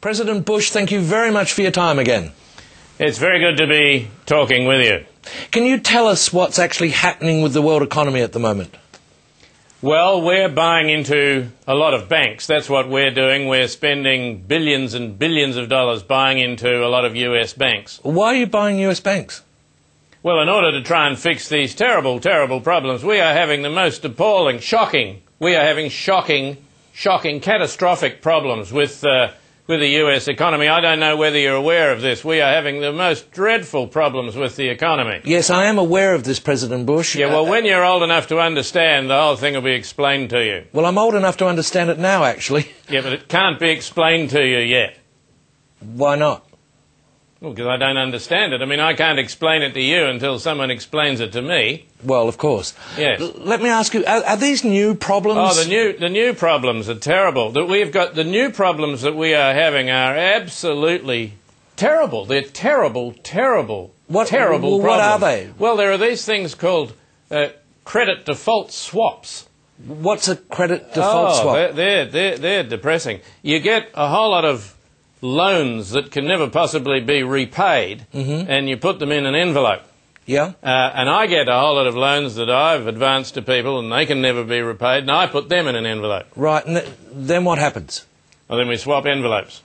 President Bush, thank you very much for your time again. It's very good to be talking with you. Can you tell us what's actually happening with the world economy at the moment? Well, we're buying into a lot of banks. That's what we're doing. We're spending billions and billions of dollars buying into a lot of US banks. Why are you buying US banks? Well, in order to try and fix these terrible, terrible problems, we are having the most appalling, shocking, catastrophic problems with the US economy. I don't know whether you're aware of this. We are having the most dreadful problems with the economy. Yes, I am aware of this, President Bush. Yeah, well, when you're old enough to understand, the whole thing will be explained to you. Well, I'm old enough to understand it now, actually. Yeah, but it can't be explained to you yet. Why not? Well, because I don't understand it. I mean, I can't explain it to you until someone explains it to me. Well, of course. Yes. Let me ask you, are these new problems? Oh, the new problems are terrible. The new problems that we are having are absolutely terrible. They're terrible terrible problems. What are they? Well, there are these things called credit default swaps. What's a credit default swap? They're depressing. You get a whole lot of loans that can never possibly be repaid, and you put them in an envelope. Yeah. And I get a whole lot of loans that I've advanced to people and they can never be repaid, and I put them in an envelope. Right, and then what happens? Well, then we swap envelopes.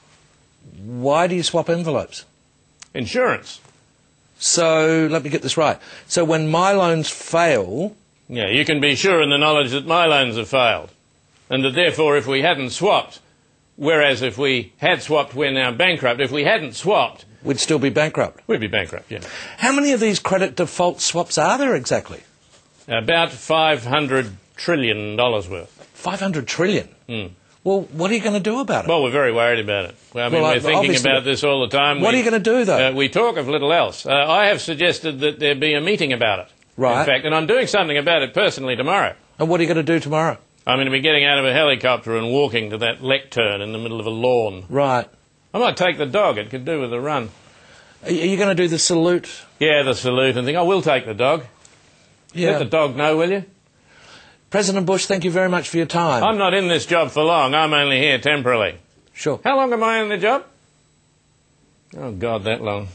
Why do you swap envelopes? Insurance. So, let me get this right. So when my loans fail... Yeah, you can be sure in the knowledge that my loans have failed, and that therefore if we hadn't swapped, whereas if we had swapped, we're now bankrupt. If we hadn't swapped... We'd still be bankrupt? We'd be bankrupt, yeah. How many of these credit default swaps are there exactly? About $500 trillion worth. 500 trillion? Well, what are you going to do about it? Well, we're very worried about it. I mean, we're thinking about this all the time. What are you going to do, though? We talk of little else. I have suggested that there be a meeting about it. Right. In fact, and I'm doing something about it personally tomorrow. And what are you going to do tomorrow? I'm going to be getting out of a helicopter and walking to that lectern in the middle of a lawn. Right. I might take the dog. It could do with a run. Are you going to do the salute? Yeah, the salute and think. I will take the dog. Yeah. Let the dog know, will you? President Bush, thank you very much for your time. I'm not in this job for long. I'm only here temporarily. Sure. How long am I in the job? Oh, God, that long.